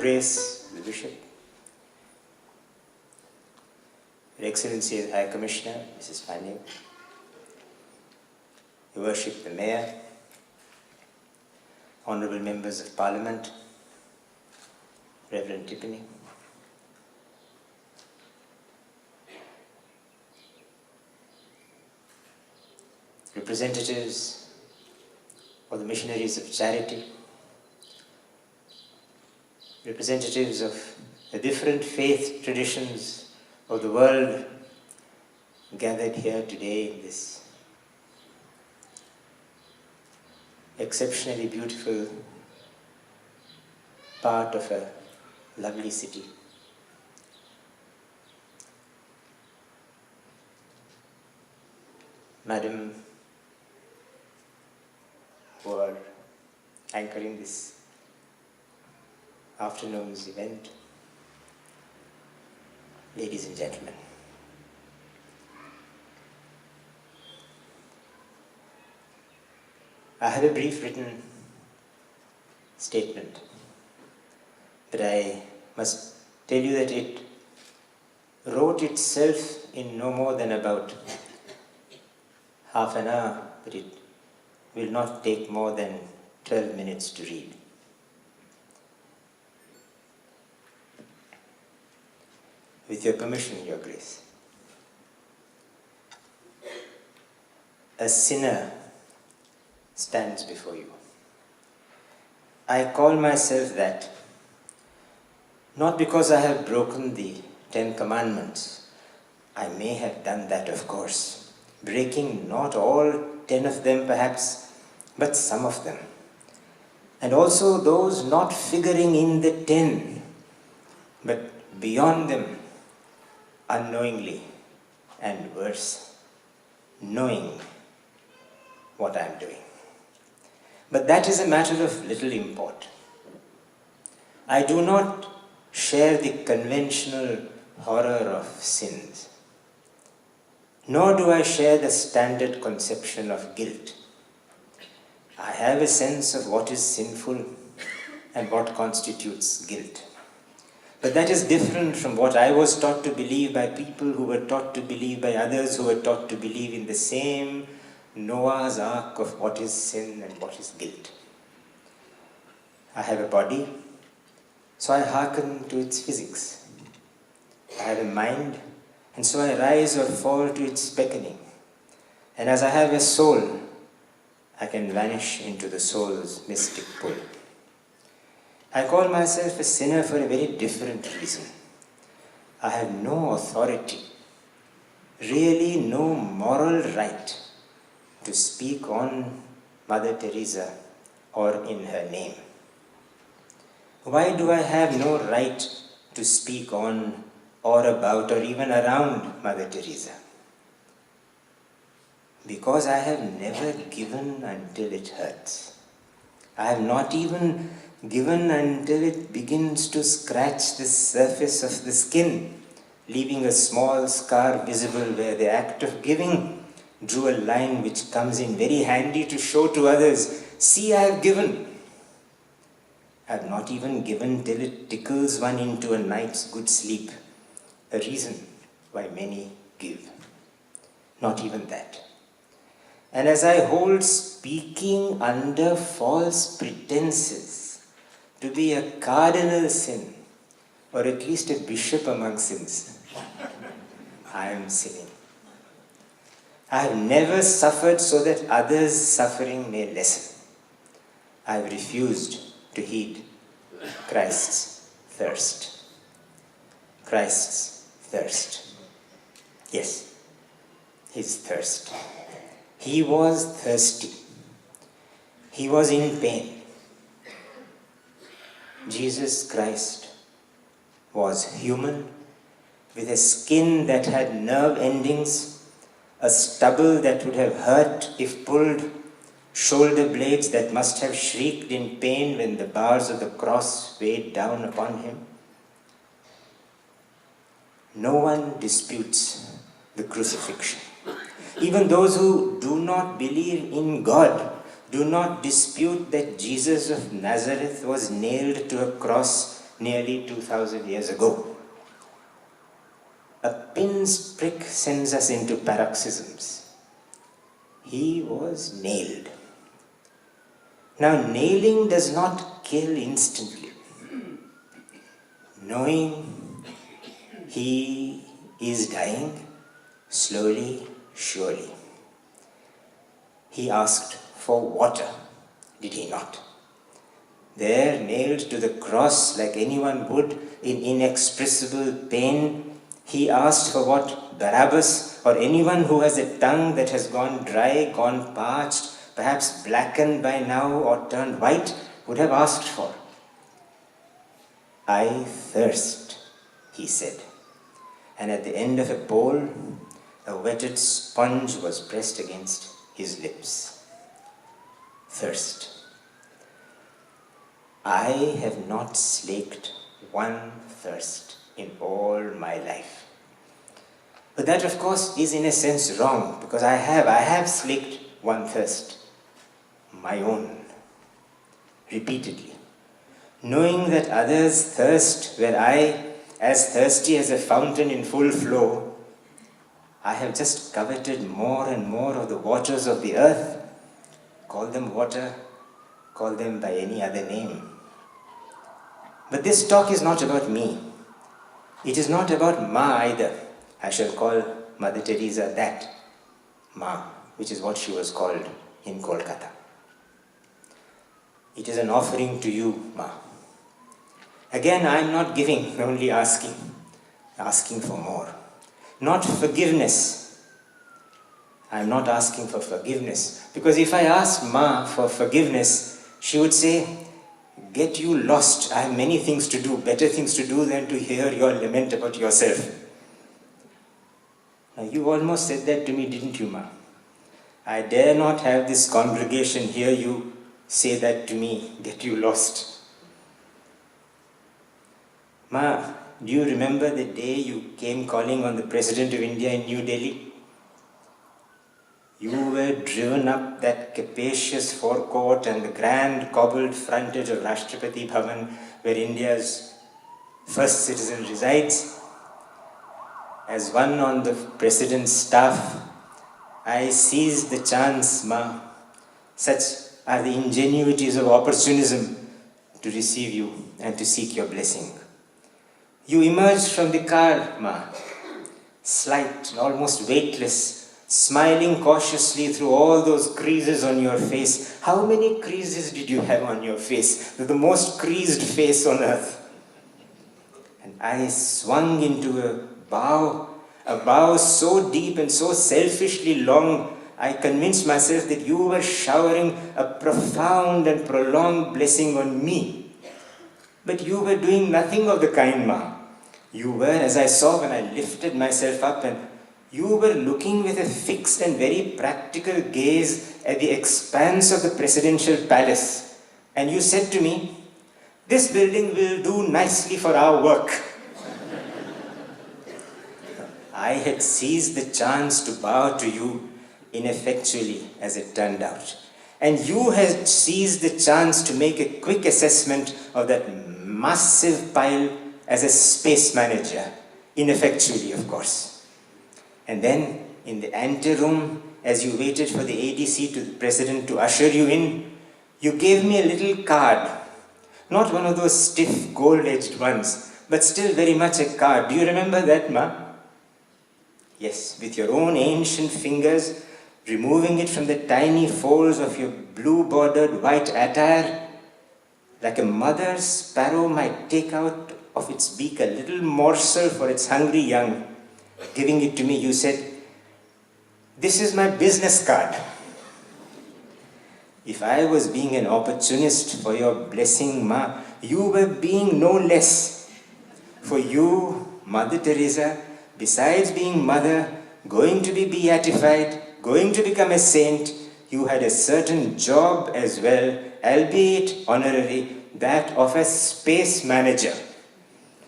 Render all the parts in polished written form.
Grace, the Bishop, Your Excellency the High Commissioner, Mrs. Fanny, Your Worship the Mayor, Honourable Members of Parliament, Reverend Tiffany, representatives of the missionaries of charity, representatives of the different faith traditions of the world gathered here today in this exceptionally beautiful part of a lovely city. Madam, who are anchoring this afternoon's event, ladies and gentlemen, I have a brief written statement, but I must tell you that it wrote itself in no more than about half an hour, but it will not take more than 12 minutes to read. With your permission, Your Grace. A sinner stands before you. I call myself that, not because I have broken the 10 Commandments. I may have done that, of course, breaking not all 10 of them perhaps, but some of them. And also those not figuring in the 10, but beyond them, unknowingly, and worse, knowing what I am doing. But that is a matter of little import. I do not share the conventional horror of sins, nor do I share the standard conception of guilt. I have a sense of what is sinful and what constitutes guilt. But that is different from what I was taught to believe by people who were taught to believe by others who were taught to believe in the same Noah's Ark of what is sin and what is guilt. I have a body, so I hearken to its physics. I have a mind, and so I rise or fall to its beckoning. And as I have a soul, I can vanish into the soul's mystic pull. I call myself a sinner for a very different reason. I have no authority, really no moral right to speak on Mother Teresa or in her name. Why do I have no right to speak on or about or even around Mother Teresa? Because I have never given until it hurts. I have not even given until it begins to scratch the surface of the skin, leaving a small scar visible where the act of giving drew a line which comes in very handy to show to others, see, I have given. I have not even given till it tickles one into a night's good sleep, a reason why many give. Not even that. And as I hold speaking under false pretenses to be a cardinal sin, or at least a bishop among sins, I am sinning. I have never suffered so that others' suffering may lessen. I have refused to heed Christ's thirst. Christ's thirst. Yes, his thirst. He was thirsty. He was in pain. Jesus Christ was human, with a skin that had nerve endings, a stubble that would have hurt if pulled, shoulder blades that must have shrieked in pain when the bars of the cross weighed down upon him. No one disputes the crucifixion. Even those who do not believe in God do not dispute that Jesus of Nazareth was nailed to a cross nearly 2000 years ago. A pin's prick sends us into paroxysms. He was nailed. Now, nailing does not kill instantly. Knowing he is dying, slowly, surely. He asked for water, did he not? There, nailed to the cross like anyone would in inexpressible pain, he asked for what Barabbas or anyone who has a tongue that has gone dry, gone parched, perhaps blackened by now or turned white, would have asked for. I thirst, he said, and at the end of a bowl, a wetted sponge was pressed against his lips. Thirst. I have not slaked one thirst in all my life. But that, of course, is in a sense wrong, because I have slaked one thirst, my own, repeatedly. Knowing that others thirst where I, as thirsty as a fountain in full flow, I have just coveted more and more of the waters of the earth. Call them water, call them by any other name. But this talk is not about me. It is not about Ma either. I shall call Mother Teresa that, Ma, which is what she was called in Kolkata. It is an offering to you, Ma. Again, I am not giving, only asking for more. Not forgiveness. I am not asking for forgiveness, because if I ask Ma for forgiveness, she would say, get you lost. I have many things to do, better things to do than to hear your lament about yourself. Now, you almost said that to me, didn't you, Ma? I dare not have this congregation hear you say that to me, get you lost. Ma, do you remember the day you came calling on the President of India in New Delhi? You were driven up that capacious forecourt and the grand cobbled frontage of Rashtrapati Bhavan, where India's first citizen resides. As one on the President's staff, I seized the chance, Ma. Such are the ingenuities of opportunism, to receive you and to seek your blessing. You emerged from the car, Ma, slight and almost weightless, smiling cautiously through all those creases on your face. How many creases did you have on your face? The most creased face on earth. And I swung into a bow so deep and so selfishly long, I convinced myself that you were showering a profound and prolonged blessing on me. But you were doing nothing of the kind, Ma. You were, as I saw when I lifted myself up, and you were looking with a fixed and very practical gaze at the expanse of the presidential palace. And you said to me, this building will do nicely for our work. I had seized the chance to bow to you ineffectually, as it turned out. And you had seized the chance to make a quick assessment of that massive pile as a space manager, ineffectually, of course. And then, in the anteroom, as you waited for the ADC to the President to usher you in, you gave me a little card. Not one of those stiff, gold-edged ones, but still very much a card. Do you remember that, Ma? Yes, with your own ancient fingers, removing it from the tiny folds of your blue-bordered white attire, like a mother sparrow might take out of its beak a little morsel for its hungry young. Giving it to me, you said, this is my business card. If I was being an opportunist for your blessing, Ma, you were being no less. For you, Mother Teresa, besides being mother, going to be beatified, going to become a saint, you had a certain job as well, albeit honorary, that of a space manager.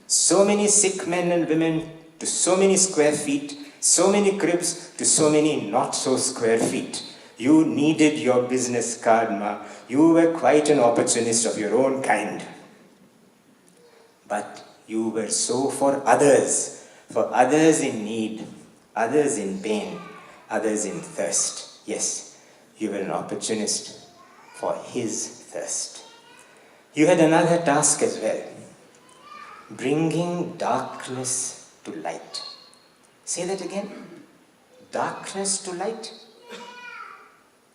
So many sick men and women to so many square feet, so many cribs to so many not so square feet. You needed your business card, Ma. You were quite an opportunist of your own kind. But you were so for others in need, others in pain, others in thirst. Yes, you were an opportunist for his thirst. You had another task as well, bringing darkness to light. Say that again. Darkness to light?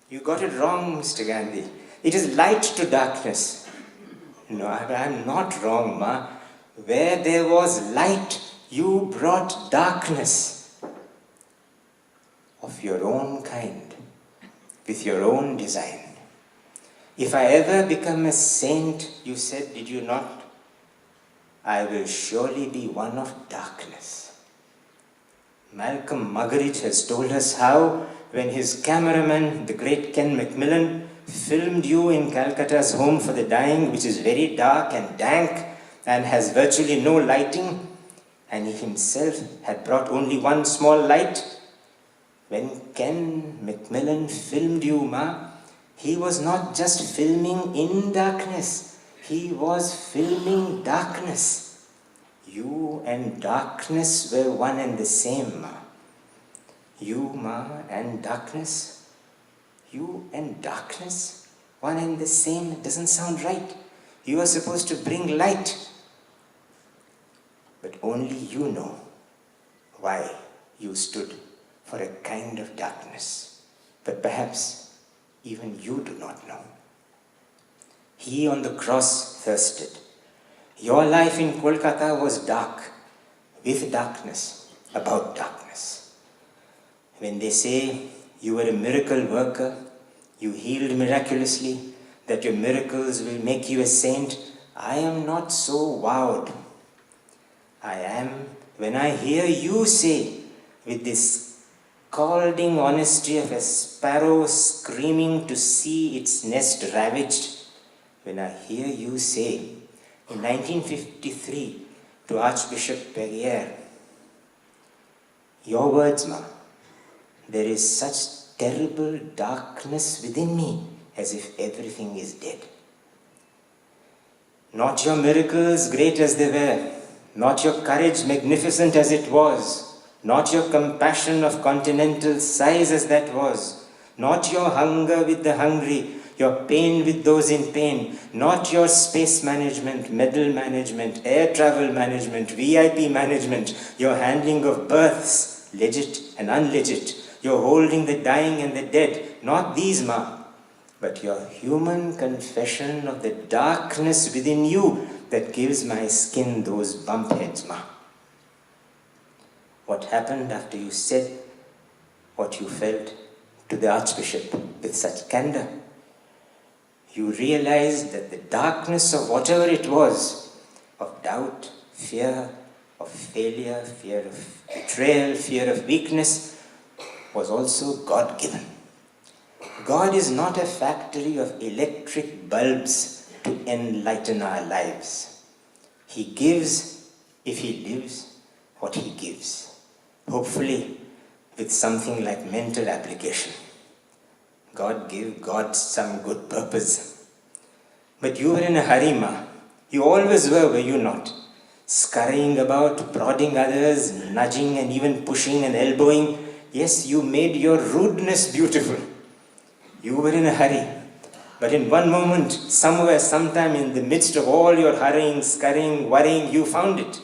You got it wrong, Mr. Gandhi. It is light to darkness. No, I'm not wrong, Ma. Where there was light, you brought darkness of your own kind, with your own design. If I ever become a saint, you said, did you not? I will surely be one of darkness. Malcolm Muggeridge has told us how, when his cameraman, the great Ken Macmillan, filmed you in Calcutta's Home for the Dying, which is very dark and dank and has virtually no lighting, and he himself had brought only one small light. When Ken Macmillan filmed you, Ma, he was not just filming in darkness, he was filming darkness. You and darkness were one and the same, Ma. You, Ma, and darkness. You and darkness, one and the same. It doesn't sound right. You are supposed to bring light. But only you know why you stood for a kind of darkness. But perhaps even you do not know. He on the cross thirsted. Your life in Kolkata was dark, with darkness, about darkness. When they say you were a miracle worker, you healed miraculously, that your miracles will make you a saint, I am not so wowed. I am when I hear you say, with this scalding honesty of a sparrow screaming to see its nest ravaged, when I hear you say, in 1953, to Archbishop Perrier, your words, Ma, there is such terrible darkness within me, as if everything is dead. Not your miracles great as they were, not your courage magnificent as it was, not your compassion of continental size as that was, not your hunger with the hungry, your pain with those in pain, not your space management, medal management, air travel management, VIP management, your handling of births, legit and unlegit, your holding the dying and the dead, not these, Ma, but your human confession of the darkness within you that gives my skin those bump heads, Ma. What happened after you said what you felt to the Archbishop with such candor? You realized that the darkness of whatever it was, of doubt, fear, of failure, fear of betrayal, fear of weakness, was also God-given. God is not a factory of electric bulbs to enlighten our lives. He gives, if He lives, what He gives. Hopefully, with something like mental application. God gave God some good purpose. But you were in a hurry, Ma. You always were you not? Scurrying about, prodding others, nudging and even pushing and elbowing. Yes, you made your rudeness beautiful. You were in a hurry. But in one moment, somewhere, sometime in the midst of all your hurrying, scurrying, worrying, you found it.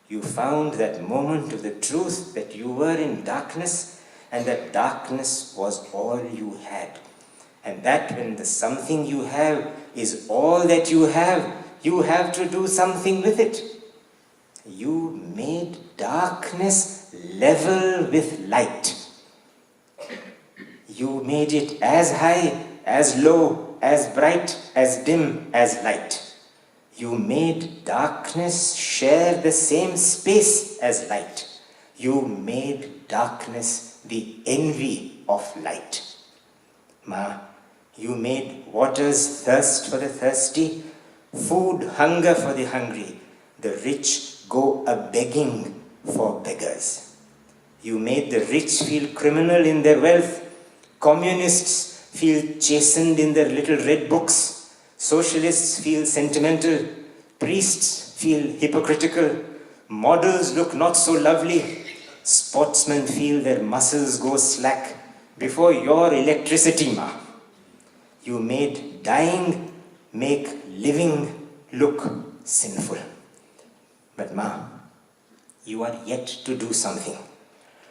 You found that moment of the truth that you were in darkness, and that darkness was all you had. And that when the something you have is all that you have to do something with it. You made darkness level with light. You made it as high, as low, as bright, as dim, as light. You made darkness share the same space as light. You made darkness the envy of light. Ma, you made waters thirst for the thirsty, food hunger for the hungry, the rich go a-begging for beggars. You made the rich feel criminal in their wealth, communists feel chastened in their little red books, socialists feel sentimental, priests feel hypocritical, models look not so lovely, sportsmen feel their muscles go slack before your electricity, ma. You made dying make living look sinful. But ma, you are yet to do something.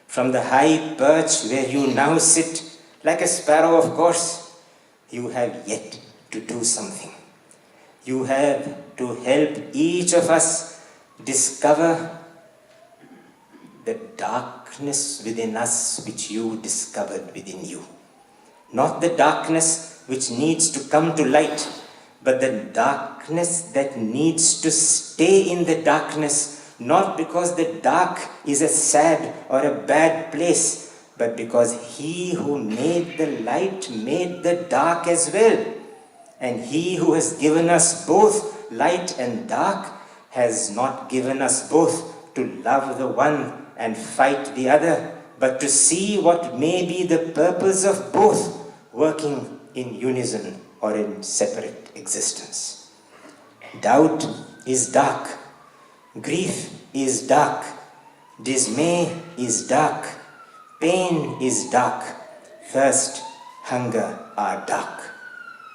From the high perch where you now sit, like a sparrow of course, you have yet to do something. You have to help each of us discover the darkness within us which you discovered within you. Not the darkness which needs to come to light, but the darkness that needs to stay in the darkness, not because the dark is a sad or a bad place, but because he who made the light made the dark as well. And he who has given us both light and dark has not given us both to love the one and fight the other, but to see what may be the purpose of both working in unison or in separate existence. Doubt is dark. Grief is dark. Dismay is dark. Pain is dark. Thirst, hunger are dark.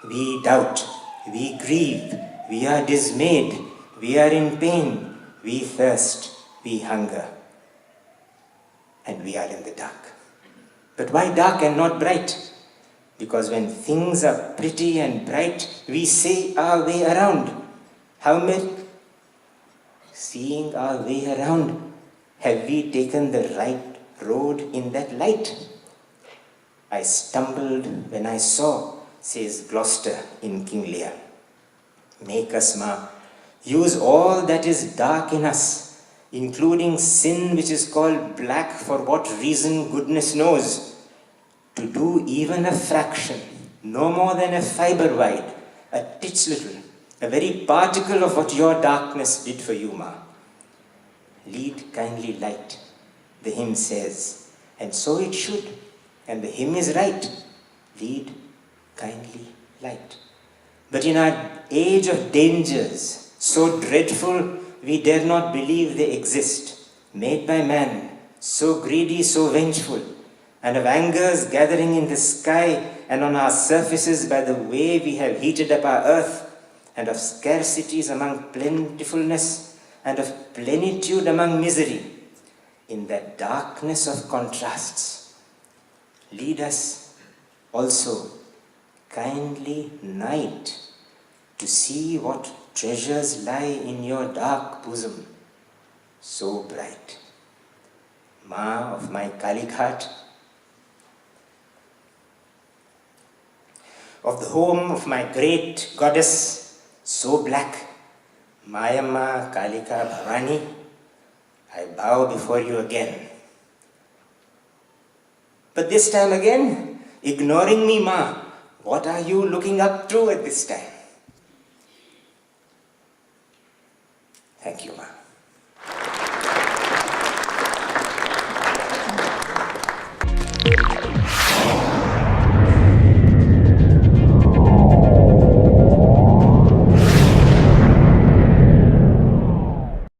We doubt, we grieve, we are dismayed, we are in pain, we thirst, we hunger, and we are in the dark. But why dark and not bright? Because when things are pretty and bright, we see our way around. How many? Seeing our way around, have we taken the right road in that light? I stumbled when I saw, says Gloucester in King Lear. Make us, ma, use all that is dark in us, including sin which is called black for what reason goodness knows, to do even a fraction, no more than a fibre wide, a titch little, a very particle of what your darkness did for you, ma. Lead kindly light, the hymn says, and so it should, and the hymn is right. Lead kindly light. But in our age of dangers, so dreadful we dare not believe they exist, made by man, so greedy, so vengeful, and of angers gathering in the sky and on our surfaces by the way we have heated up our earth, and of scarcities among plentifulness, and of plenitude among misery, in that darkness of contrasts, lead us also kindly night to see what treasures lie in your dark bosom, so bright. Ma of my Kalik heart, of the home of my great goddess, so black, Mayamma Kalika Bhavani, I bow before you again. But this time again, ignoring me, ma, what are you looking up to at this time? Thank you, ma.